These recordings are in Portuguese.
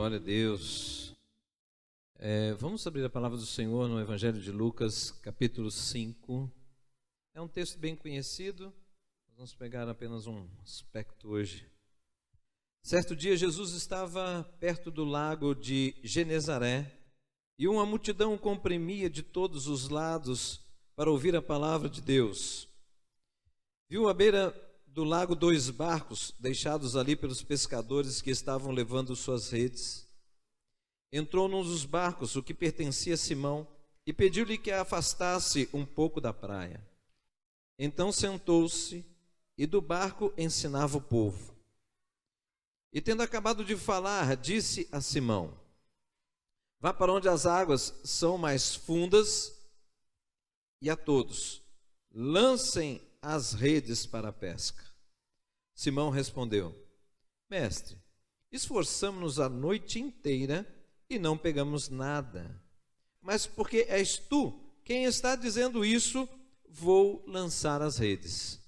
Glória a Deus. Vamos abrir a palavra do Senhor no Evangelho de Lucas, capítulo 5. É um texto bem conhecido, vamos pegar apenas um aspecto hoje. Certo dia, Jesus estava perto do lago de Genezaré e uma multidão o comprimia de todos os lados para ouvir a palavra de Deus. Viu à beira do lago 2 barcos deixados ali pelos pescadores que estavam levando suas redes. Entrou num dos barcos, o que pertencia a Simão, e pediu-lhe que a afastasse um pouco da praia. Então sentou-se e do barco ensinava o povo. E tendo acabado de falar, disse a Simão: vá para onde as águas são mais fundas e a todos lancem as redes para a pesca. Simão respondeu: mestre, esforçamo-nos a noite inteira e não pegamos nada. Mas porque és tu quem está dizendo isso, vou lançar as redes.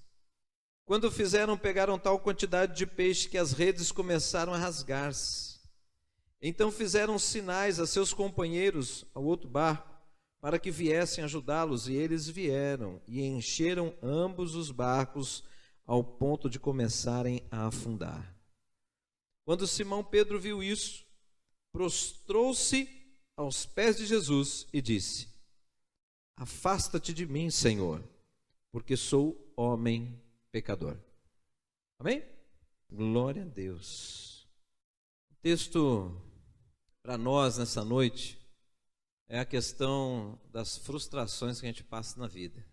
Quando fizeram, pegaram tal quantidade de peixe que as redes começaram a rasgar-se. Então fizeram sinais a seus companheiros ao outro barco, para que viessem ajudá-los, e eles vieram e encheram ambos os barcos ao ponto de começarem a afundar. Quando Simão Pedro viu isso, prostrou-se aos pés de Jesus e disse: afasta-te de mim, Senhor, porque sou homem pecador. Amém? Glória a Deus. O texto para nós nessa noite é a questão das frustrações que a gente passa na vida.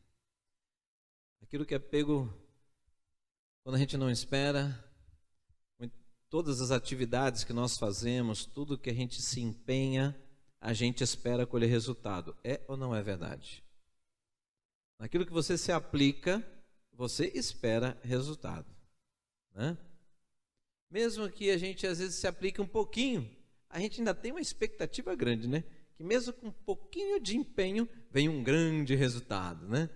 Aquilo que é pego quando a gente não espera, todas as atividades que nós fazemos, tudo que a gente se empenha, a gente espera colher resultado. É ou não é verdade? Naquilo que você se aplica, você espera resultado, né? Mesmo que a gente às vezes se aplique um pouquinho, a gente ainda tem uma expectativa grande, né? Que mesmo com um pouquinho de empenho, vem um grande resultado, né?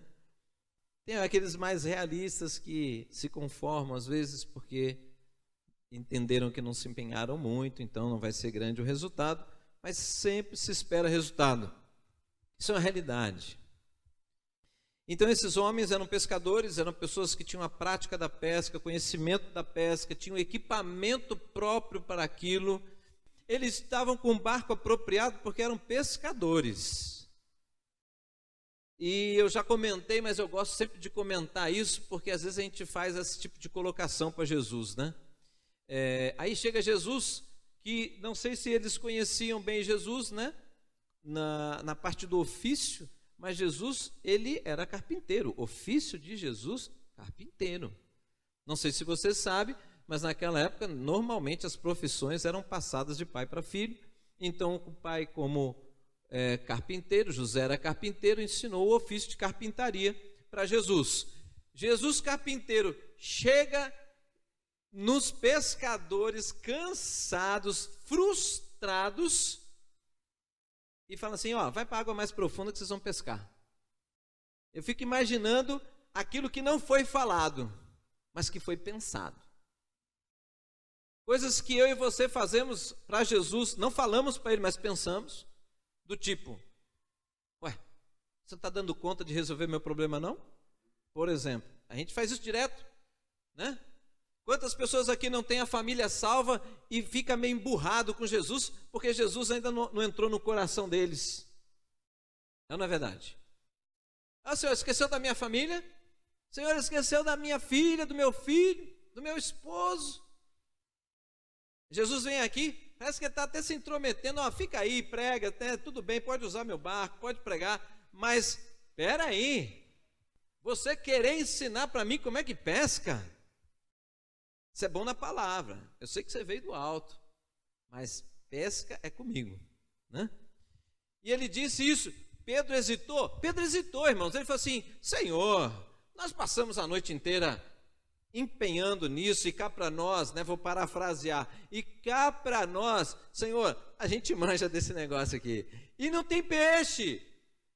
Tem aqueles mais realistas que se conformam às vezes porque entenderam que não se empenharam muito, então não vai ser grande o resultado, mas sempre se espera resultado. Isso é uma realidade. Então esses homens eram pescadores, eram pessoas que tinham a prática da pesca, conhecimento da pesca, tinham equipamento próprio para aquilo. Eles estavam com um barco apropriado porque eram pescadores. E eu já comentei, mas eu gosto sempre de comentar isso, porque às vezes a gente faz esse tipo de colocação para Jesus, né? Aí chega Jesus, que não sei se eles conheciam bem Jesus, né? Na parte do ofício, mas Jesus, ele era carpinteiro. Ofício de Jesus, carpinteiro. Não sei se você sabe, mas naquela época, normalmente as profissões eram passadas de pai para filho. Então, o pai, como carpinteiro, José era carpinteiro, ensinou o ofício de carpintaria para Jesus. Jesus, carpinteiro, chega nos pescadores cansados, frustrados, e fala assim: ó, vai para a água mais profunda que vocês vão pescar. Eu fico imaginando aquilo que não foi falado, mas que foi pensado. Coisas que eu e você fazemos para Jesus, não falamos para ele, mas pensamos, do tipo: ué, você não está dando conta de resolver meu problema não? Por exemplo, a gente faz isso direto, né? Quantas pessoas aqui não têm a família salva e fica meio emburrado com Jesus, porque Jesus ainda não entrou no coração deles? Não é verdade? Ah, Senhor, esqueceu da minha família? Senhor, esqueceu da minha filha, do meu filho, do meu esposo? Jesus vem aqui, parece que ele está até se intrometendo: ó, fica aí, prega, tudo bem, pode usar meu barco, pode pregar, mas espera aí, você querer ensinar para mim como é que pesca? Isso é bom na palavra, eu sei que você veio do alto, mas pesca é comigo, né? E ele disse isso. Pedro hesitou, irmãos. Ele falou assim: Senhor, nós passamos a noite inteira empenhando nisso, e cá para nós, né, vou parafrasear, e cá para nós, Senhor, a gente manja desse negócio aqui, e não tem peixe.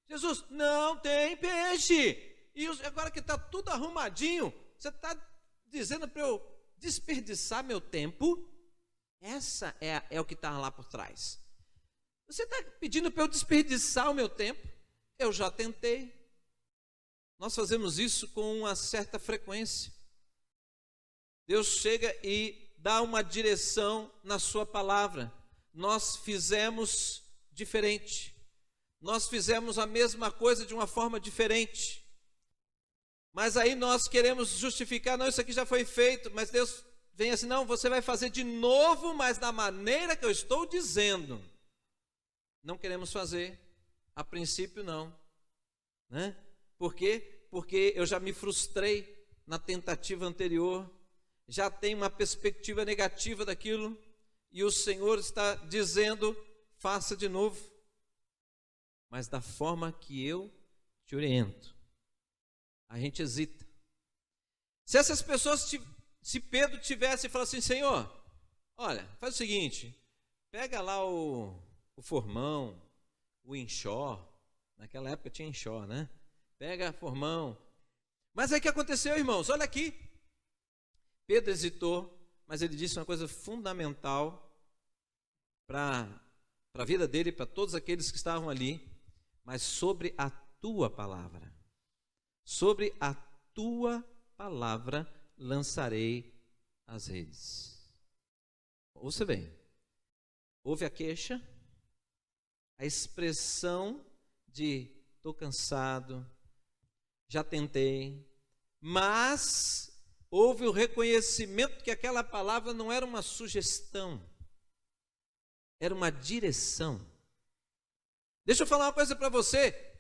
Jesus, não tem peixe, e agora que está tudo arrumadinho, você está dizendo para eu desperdiçar meu tempo? Essa é o que está lá por trás. Você está pedindo para eu desperdiçar o meu tempo? Eu já tentei. Nós fazemos isso com uma certa frequência. Deus chega e dá uma direção na sua palavra. Nós fizemos diferente. Nós fizemos a mesma coisa de uma forma diferente. Mas aí nós queremos justificar, não, isso aqui já foi feito, mas Deus vem assim, não, você vai fazer de novo, mas da maneira que eu estou dizendo. Não queremos fazer, a princípio não, né? Por quê? Porque eu já me frustrei na tentativa anterior, já tenho uma perspectiva negativa daquilo, e o Senhor está dizendo, faça de novo, mas da forma que eu te oriento. A gente hesita. Se essas pessoas, se Pedro tivesse falado assim, Senhor, olha, faz o seguinte, pega lá o formão, o enxó, naquela época tinha enxó, né? Pega formão. Mas aí o que aconteceu, irmãos? Olha aqui. Pedro hesitou, mas ele disse uma coisa fundamental para a vida dele e para todos aqueles que estavam ali, mas sobre a tua palavra. Sobre a tua palavra lançarei as redes. Ouça bem. Houve a queixa, a expressão de estou cansado, já tentei, mas houve o reconhecimento que aquela palavra não era uma sugestão, era uma direção. Deixa eu falar uma coisa para você.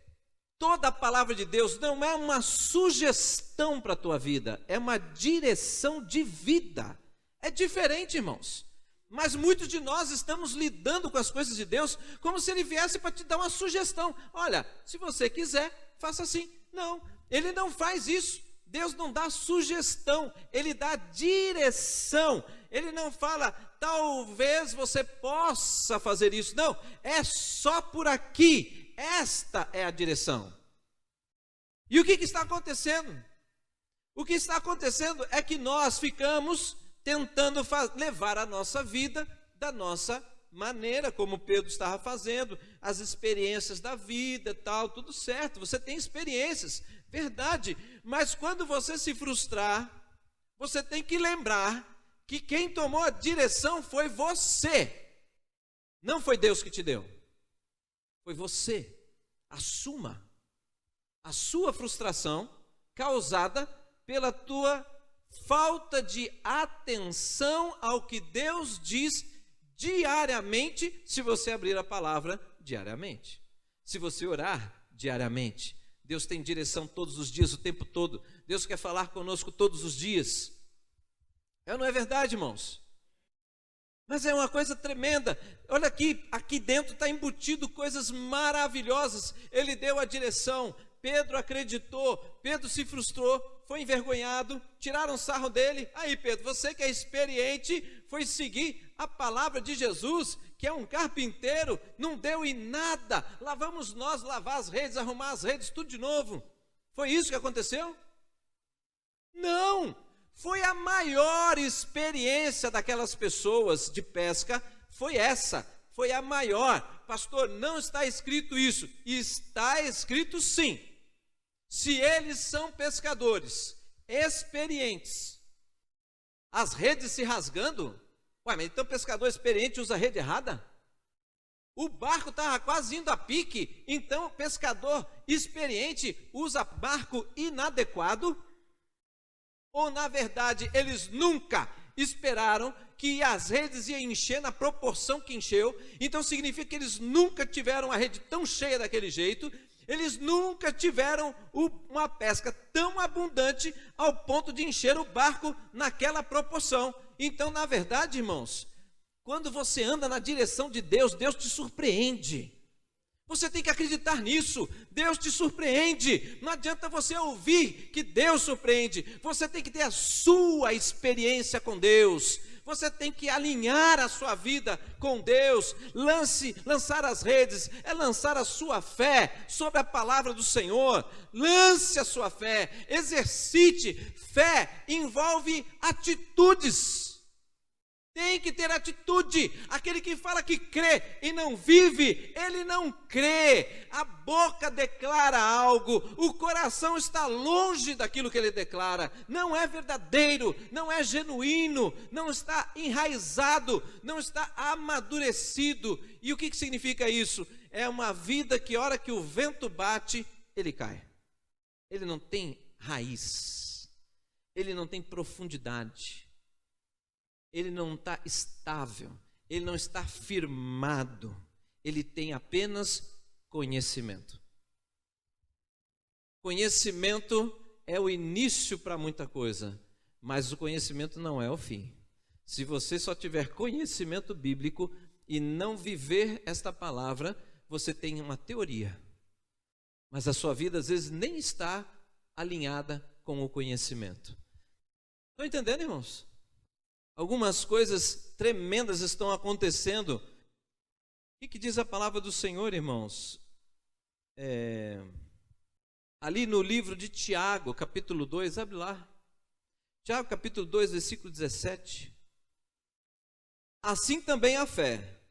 Toda a palavra de Deus não é uma sugestão para a tua vida, é uma direção de vida. É diferente, irmãos. Mas muitos de nós estamos lidando com as coisas de Deus como se Ele viesse para te dar uma sugestão. Olha, se você quiser, faça assim. Não, Ele não faz isso. Deus não dá sugestão, Ele dá direção. Ele não fala, talvez você possa fazer isso. Não, é só por aqui. Esta é a direção. E o que está acontecendo? O que está acontecendo é que nós ficamos tentando levar a nossa vida da nossa maneira, como Pedro estava fazendo, as experiências da vida, tal, tudo certo, você tem experiências, verdade, mas quando você se frustrar, você tem que lembrar que quem tomou a direção foi você, não foi Deus que te deu. Foi você. Assuma a sua frustração causada pela tua falta de atenção ao que Deus diz diariamente, se você abrir a palavra diariamente. Se você orar diariamente. Deus tem direção todos os dias, o tempo todo. Deus quer falar conosco todos os dias. É ou não é verdade, irmãos? Mas é uma coisa tremenda. Olha aqui dentro está embutido coisas maravilhosas. Ele deu a direção, Pedro acreditou, Pedro se frustrou, foi envergonhado, tiraram sarro dele. Aí Pedro, você que é experiente, foi seguir a palavra de Jesus, que é um carpinteiro, não deu em nada. Lá vamos nós lavar as redes, arrumar as redes, tudo de novo. Foi isso que aconteceu? Não! Foi a maior experiência daquelas pessoas de pesca, foi essa, foi a maior. Pastor, não está escrito isso. Está escrito sim. Se eles são pescadores experientes, as redes se rasgando, ué, mas então pescador experiente usa a rede errada? O barco estava quase indo a pique, então pescador experiente usa barco inadequado? Ou, na verdade, eles nunca esperaram que as redes iam encher na proporção que encheu, então significa que eles nunca tiveram a rede tão cheia daquele jeito, eles nunca tiveram uma pesca tão abundante ao ponto de encher o barco naquela proporção. Então, na verdade, irmãos, quando você anda na direção de Deus, Deus te surpreende. Você tem que acreditar nisso, Deus te surpreende, não adianta você ouvir que Deus surpreende, você tem que ter a sua experiência com Deus, você tem que alinhar a sua vida com Deus, lançar as redes, é lançar a sua fé sobre a palavra do Senhor, lance a sua fé, exercite, fé envolve atitudes, Tem que ter atitude. Aquele que fala que crê e não vive, ele não crê. A boca declara algo, o coração está longe daquilo que ele declara. Não é verdadeiro, não é genuíno, não está enraizado, não está amadurecido. E o que significa isso? É uma vida que, a hora que o vento bate, ele cai. Ele não tem raiz, ele não tem profundidade. Ele não está estável, ele não está firmado, ele tem apenas conhecimento. Conhecimento é o início para muita coisa, mas o conhecimento não é o fim. Se você só tiver conhecimento bíblico e não viver esta palavra, você tem uma teoria, mas a sua vida às vezes nem está alinhada com o conhecimento. Estão entendendo, irmãos? Algumas coisas tremendas estão acontecendo. O que diz a palavra do Senhor, irmãos? Ali no livro de Tiago, capítulo 2, abre lá. Tiago, capítulo 2, versículo 17. Assim também a fé,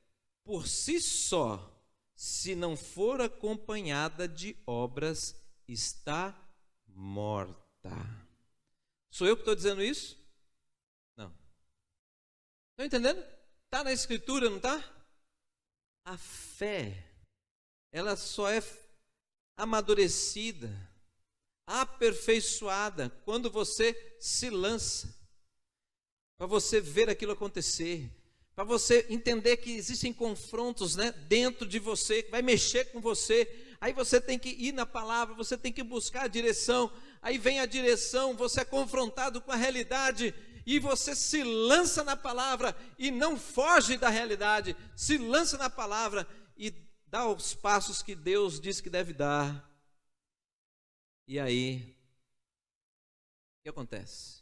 por si só, se não for acompanhada de obras, está morta. Sou eu que estou dizendo isso? Estão entendendo? Está na escritura, não está? A fé, ela só é amadurecida, aperfeiçoada, quando você se lança, para você ver aquilo acontecer, para você entender que existem confrontos, né, dentro de você, que vai mexer com você. Aí você tem que ir na palavra, você tem que buscar a direção. Aí vem a direção, você é confrontado com a realidade, e você se lança na palavra e não foge da realidade, se lança na palavra e dá os passos que Deus diz que deve dar. E aí, o que acontece?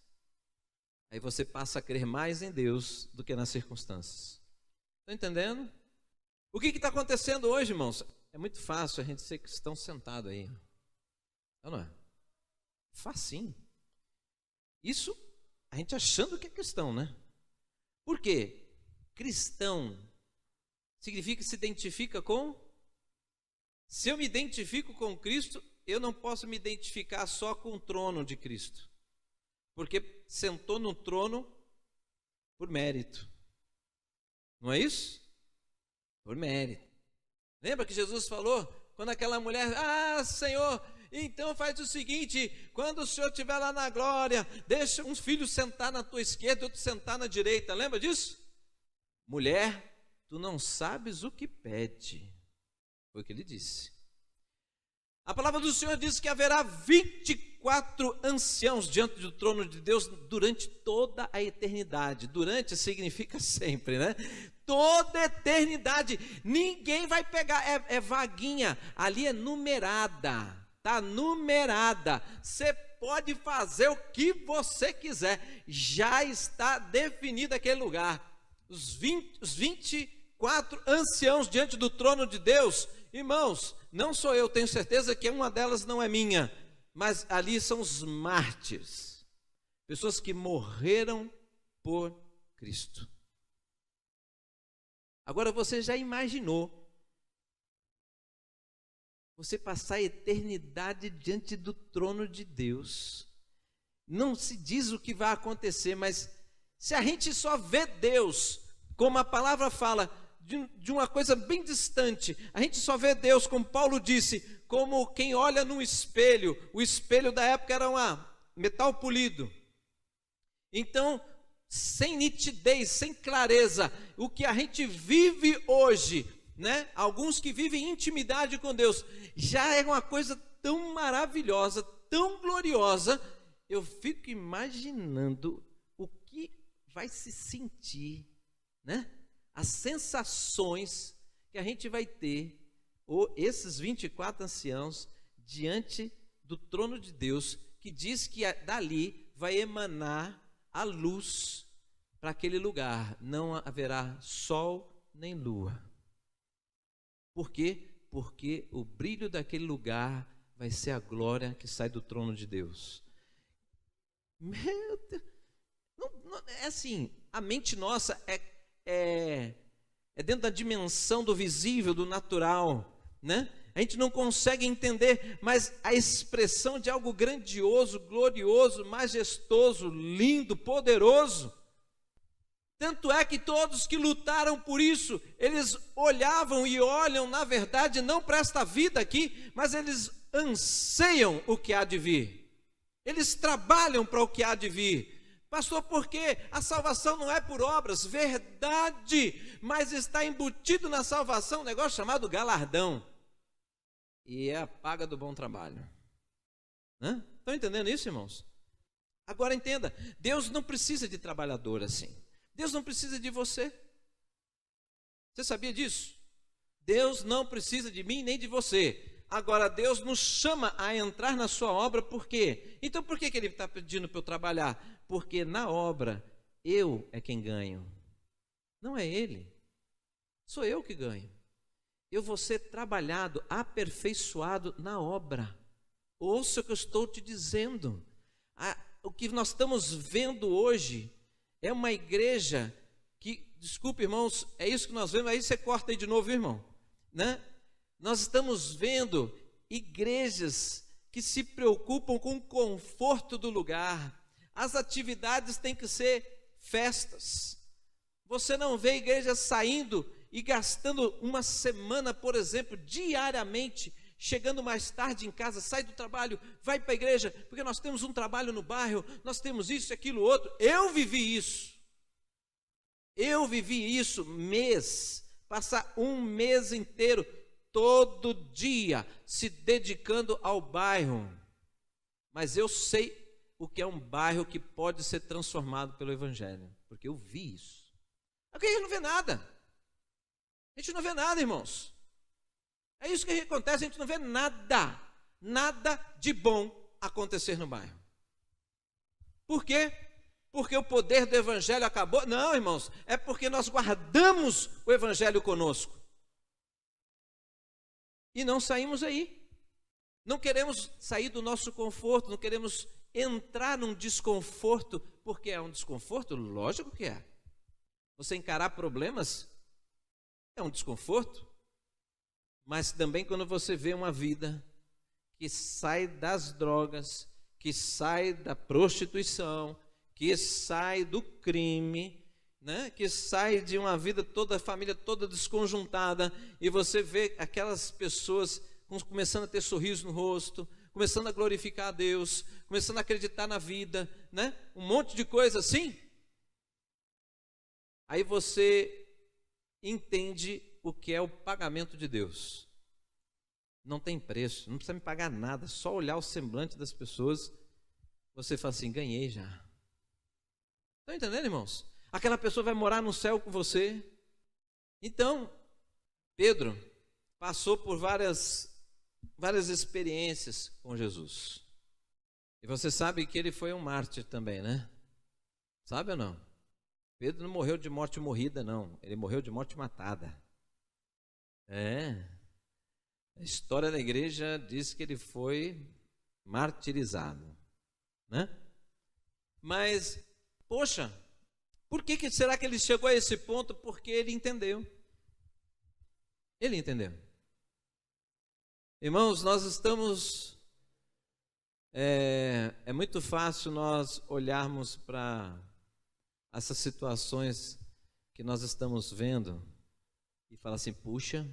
Aí você passa a crer mais em Deus do que nas circunstâncias. Estão entendendo? O que está acontecendo hoje, irmãos? É muito fácil a gente ser cristão sentado aí. Não é? Facinho. Isso a gente achando que é cristão, né? Por quê? Cristão significa que se identifica com... Se eu me identifico com Cristo, eu não posso me identificar só com o trono de Cristo. Porque sentou no trono por mérito. Não é isso? Por mérito. Lembra que Jesus falou? Quando aquela mulher, Senhor, então faz o seguinte, quando o Senhor estiver lá na glória, deixa um filho sentar na tua esquerda e outro sentar na direita. Lembra disso? Mulher, tu não sabes o que pede. Foi o que ele disse. A palavra do Senhor diz que haverá 24 anciãos diante do trono de Deus durante toda a eternidade. Durante significa sempre, né? Toda a eternidade. Ninguém vai pegar, é vaguinha, ali é numerada. Está numerada, você pode fazer o que você quiser, já está definido aquele lugar. Os 24 anciãos diante do trono de Deus, irmãos, não sou eu, tenho certeza que uma delas não é minha, mas ali são os mártires, pessoas que morreram por Cristo. Agora você já imaginou você passar a eternidade diante do trono de Deus? Não se diz o que vai acontecer, mas se a gente só vê Deus, como a palavra fala, de uma coisa bem distante, a gente só vê Deus, como Paulo disse, como quem olha num espelho. O espelho da época era um metal polido. Então, sem nitidez, sem clareza, o que a gente vive hoje, né? Alguns que vivem intimidade com Deus, já é uma coisa tão maravilhosa, tão gloriosa. Eu fico imaginando o que vai se sentir, né? As sensações que a gente vai ter, ou esses 24 anciãos diante do trono de Deus, que diz que dali vai emanar a luz para aquele lugar. Não haverá sol nem lua. Por quê? Porque o brilho daquele lugar vai ser a glória que sai do trono de Deus. Meu Deus, é assim, a mente nossa é dentro da dimensão do visível, do natural, né? A gente não consegue entender, mas a expressão de algo grandioso, glorioso, majestoso, lindo, poderoso. Tanto é que todos que lutaram por isso, eles olhavam e olham, na verdade, não para esta vida aqui, mas eles anseiam o que há de vir. Eles trabalham para o que há de vir. Pastor, por quê? A salvação não é por obras, verdade, mas está embutido na salvação um negócio chamado galardão. E é a paga do bom trabalho. Estão entendendo isso, irmãos? Agora entenda, Deus não precisa de trabalhador assim. Deus não precisa de você. Você sabia disso? Deus não precisa de mim nem de você. Agora, Deus nos chama a entrar na sua obra, por quê? Então, por que Ele está pedindo para eu trabalhar? Porque na obra, eu é quem ganho. Não é Ele. Sou eu que ganho. Eu vou ser trabalhado, aperfeiçoado na obra. Ouça o que eu estou te dizendo. O que nós estamos vendo hoje é uma igreja que, desculpe, irmãos, é isso que nós vemos, aí você corta aí de novo, irmão, né? Nós estamos vendo igrejas que se preocupam com o conforto do lugar. As atividades têm que ser festas. Você não vê igrejas saindo e gastando uma semana, por exemplo, diariamente, chegando mais tarde em casa, sai do trabalho, vai para a igreja, porque nós temos um trabalho no bairro, nós temos isso, aquilo, outro. Eu vivi isso. Passar um mês inteiro, todo dia, se dedicando ao bairro. Mas eu sei o que é um bairro que pode ser transformado pelo Evangelho, porque eu vi isso. Aqui a gente não vê nada. A gente não vê nada, irmãos. É isso que acontece, a gente não vê nada de bom acontecer no bairro. Por quê? Porque o poder do Evangelho acabou? Não, irmãos, é porque nós guardamos o Evangelho conosco. E não saímos aí. Não queremos sair do nosso conforto, não queremos entrar num desconforto, porque é um desconforto? Lógico que é. Você encarar problemas é um desconforto. Mas também quando você vê uma vida que sai das drogas, que sai da prostituição, que sai do crime, né? Que sai de uma vida toda, a família toda desconjuntada, e você vê aquelas pessoas começando a ter sorriso no rosto, começando a glorificar a Deus, começando a acreditar na vida, né? Um monte de coisa assim. Aí você entende o que é o pagamento de Deus. Não tem preço, não precisa me pagar nada, só olhar o semblante das pessoas, você fala assim, ganhei já. Estão entendendo, irmãos? Aquela pessoa vai morar no céu com você. Então, Pedro passou por várias experiências com Jesus. E você sabe que ele foi um mártir também, né? Sabe ou não? Pedro não morreu de morte morrida, não. Ele morreu de morte matada. A história da igreja diz que ele foi martirizado, né? Mas, poxa, por que será que ele chegou a esse ponto? Porque ele entendeu. Ele entendeu. Irmãos, nós estamos... É muito fácil nós olharmos para essas situações que nós estamos vendo e falar assim, puxa,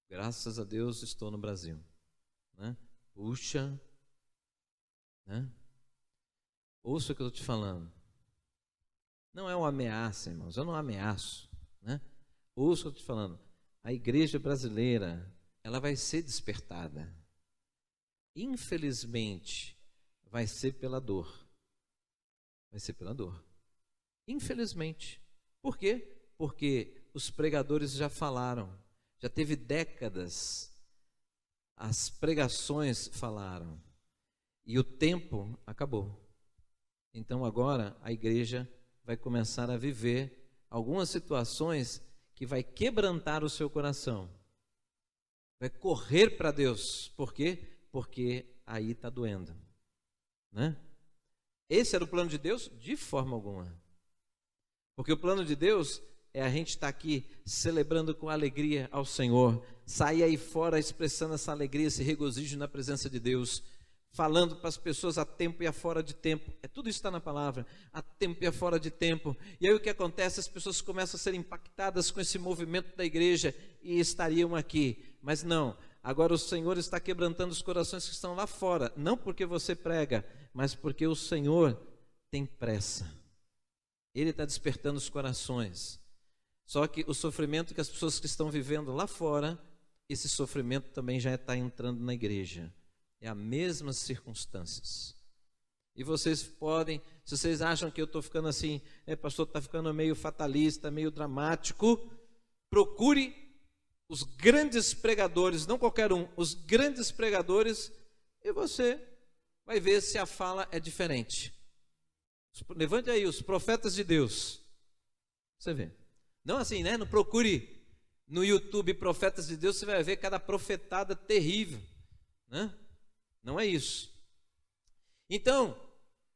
graças a Deus estou no Brasil, né? Puxa, né? Ouça o que eu estou te falando. Não é uma ameaça, irmãos, eu não ameaço, né? Ouça o que eu estou te falando. A igreja brasileira, ela vai ser despertada. Infelizmente, vai ser pela dor. Vai ser pela dor. Infelizmente. Por quê? Porque os pregadores já falaram. Já teve décadas. As pregações falaram. E o tempo acabou. Então agora a igreja vai começar a viver algumas situações que vai quebrantar o seu coração. Vai correr para Deus. Por quê? Porque aí está doendo, né? Esse era o plano de Deus? De forma alguma. Porque o plano de Deus é a gente estar aqui celebrando com alegria ao Senhor, sair aí fora expressando essa alegria, esse regozijo na presença de Deus, falando para as pessoas a tempo e a fora de tempo. Tudo isso está na palavra, a tempo e a fora de tempo. E aí o que acontece? As pessoas começam a ser impactadas com esse movimento da igreja e estariam aqui. Mas não, agora o Senhor está quebrantando os corações que estão lá fora, não porque você prega, mas porque o Senhor tem pressa. Ele está despertando os corações. Só que o sofrimento que as pessoas que estão vivendo lá fora, esse sofrimento também já está entrando na igreja. É as mesmas circunstâncias. E vocês podem, se vocês acham que eu estou ficando assim, pastor, está ficando meio fatalista, meio dramático, procure os grandes pregadores, não qualquer um, os grandes pregadores, e você vai ver se a fala é diferente. Levante aí os profetas de Deus. Você vê. Não assim, né? Não procure no YouTube profetas de Deus, você vai ver cada profetada terrível, né? Não é isso. Então,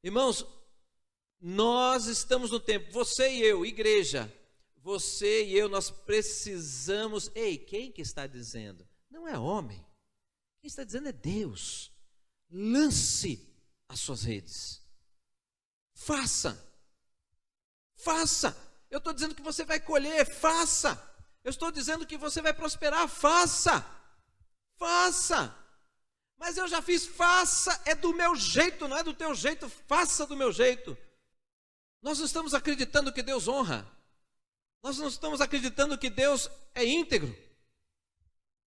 irmãos, nós estamos no tempo, você e eu, igreja, você e eu, nós precisamos. Ei, quem que está dizendo? Não é homem. Quem está dizendo é Deus. Lance as suas redes. Faça. Eu estou dizendo que você vai colher, faça. Eu estou dizendo que você vai prosperar, faça. Mas eu já fiz, faça, é do meu jeito, não é do teu jeito, faça do meu jeito. Nós não estamos acreditando que Deus honra. Nós não estamos acreditando que Deus é íntegro.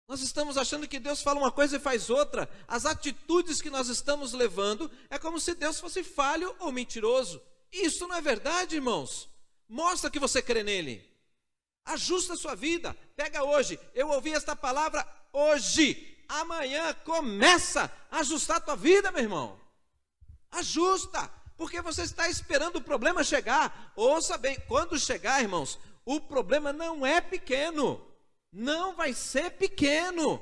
Nós estamos achando que Deus fala uma coisa e faz outra. As atitudes que nós estamos levando é como se Deus fosse falho ou mentiroso. Isso não é verdade, irmãos. Mostra que você crê nele. Ajusta a sua vida. Pega hoje. Eu ouvi esta palavra hoje. Amanhã começa a ajustar a tua vida, meu irmão. Ajusta. Porque você está esperando o problema chegar. Ouça bem, quando chegar, irmãos, o problema não é pequeno. Não vai ser pequeno.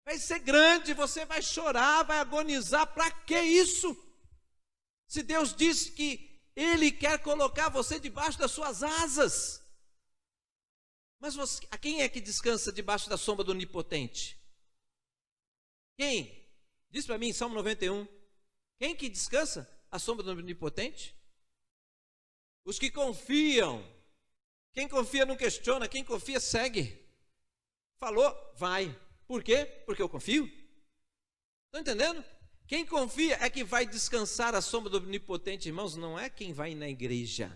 Vai ser grande, você vai chorar, vai agonizar. Para que isso? Se Deus disse que Ele quer colocar você debaixo das suas asas. Mas a quem é que descansa debaixo da sombra do Onipotente? Quem? Diz para mim, Salmo 91. Quem que descansa à sombra do Onipotente? Os que confiam. Quem confia não questiona, quem confia segue. Falou, vai. Por quê? Porque eu confio. Estão entendendo? Quem confia é que vai descansar à sombra do Onipotente, irmãos, não é quem vai na igreja,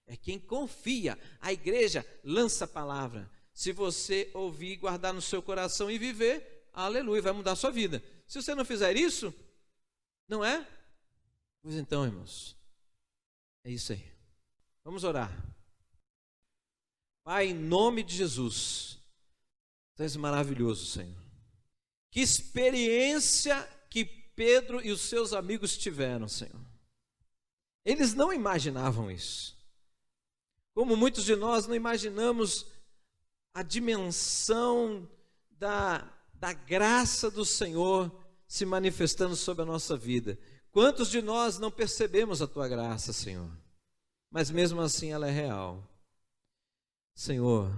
é quem confia. A igreja lança a palavra. Se você ouvir, guardar no seu coração e viver, aleluia, vai mudar a sua vida. Se você não fizer isso, não é? Pois então, irmãos, é isso aí. Vamos orar. Pai, em nome de Jesus, Tu és maravilhoso, Senhor. Que experiência que Pedro e os seus amigos tiveram, Senhor. Eles não imaginavam isso. Como muitos de nós não imaginamos a dimensão da graça do Senhor se manifestando sobre a nossa vida. Quantos de nós não percebemos a Tua graça, Senhor? Mas mesmo assim ela é real. Senhor,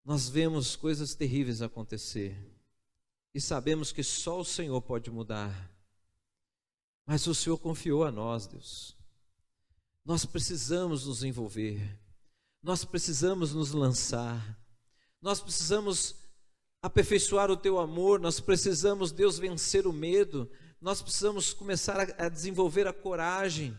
nós vemos coisas terríveis acontecer e sabemos que só o Senhor pode mudar, mas o Senhor confiou a nós, Deus. Nós precisamos nos envolver, nós precisamos nos lançar, nós precisamos aperfeiçoar o Teu amor, nós precisamos, Deus, vencer o medo, nós precisamos começar a desenvolver a coragem,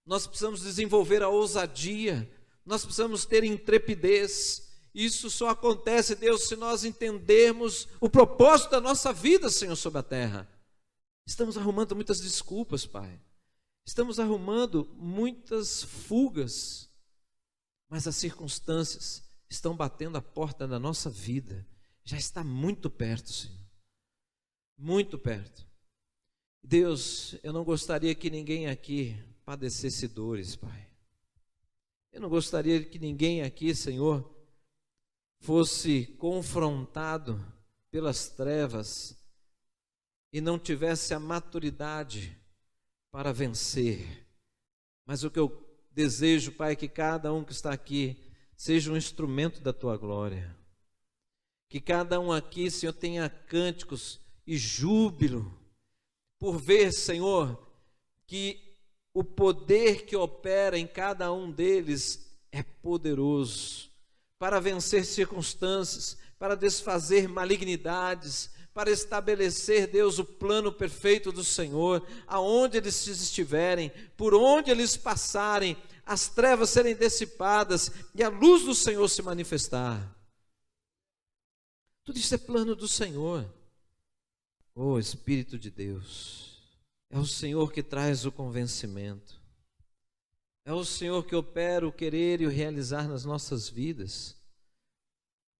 nós precisamos desenvolver a ousadia, nós precisamos ter intrepidez. Isso só acontece, Deus, se nós entendermos o propósito da nossa vida, Senhor, sobre a terra. Estamos arrumando muitas desculpas, Pai. Estamos arrumando muitas fugas, mas as circunstâncias estão batendo a porta da nossa vida. Já está muito perto, Senhor. Muito perto. Deus, eu não gostaria que ninguém aqui padecesse dores, Pai. Eu não gostaria que ninguém aqui, Senhor, fosse confrontado pelas trevas e não tivesse a maturidade para vencer. Mas o que eu Desejo, Pai, que cada um que está aqui seja um instrumento da Tua glória. Que cada um aqui, Senhor, tenha cânticos e júbilo por ver, Senhor, que o poder que opera em cada um deles é poderoso para vencer circunstâncias, para desfazer malignidades, para estabelecer, Deus, o plano perfeito do Senhor, aonde eles estiverem, por onde eles passarem, as trevas serem dissipadas e a luz do Senhor se manifestar. Tudo isso é plano do Senhor. Oh, Espírito de Deus, é o Senhor que traz o convencimento, é o Senhor que opera o querer e o realizar nas nossas vidas.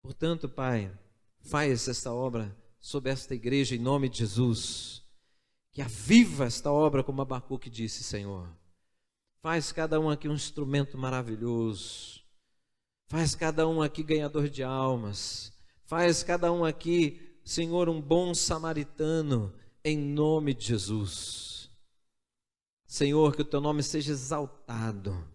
Portanto, Pai, faz esta obra sobre esta igreja em nome de Jesus, que aviva esta obra como Abacuque disse, Senhor. Faz cada um aqui um instrumento maravilhoso, faz cada um aqui ganhador de almas, faz cada um aqui, Senhor, um bom samaritano, em nome de Jesus. Senhor, que o Teu nome seja exaltado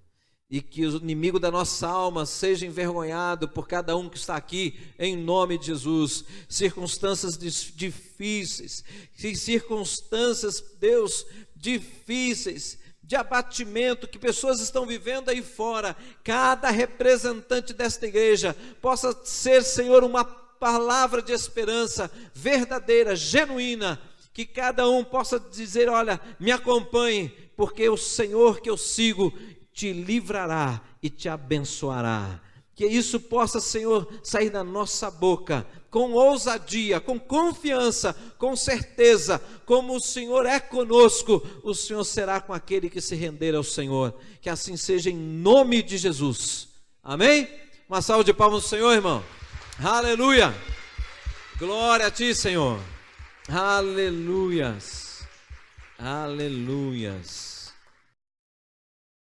e que o inimigo da nossa alma seja envergonhado por cada um que está aqui, em nome de Jesus. Circunstâncias difíceis, circunstâncias, Deus, difíceis, de abatimento que pessoas estão vivendo aí fora, cada representante desta igreja possa ser, Senhor, uma palavra de esperança verdadeira, genuína, que cada um possa dizer: olha, me acompanhe, porque o Senhor que eu sigo te livrará e te abençoará. Que isso possa, Senhor, sair da nossa boca com ousadia, com confiança, com certeza. Como o Senhor é conosco, o Senhor será com aquele que se render ao Senhor. Que assim seja em nome de Jesus. Amém? Uma salva de palmas ao Senhor, irmão. Aleluia. Glória a Ti, Senhor. Aleluias. Aleluias.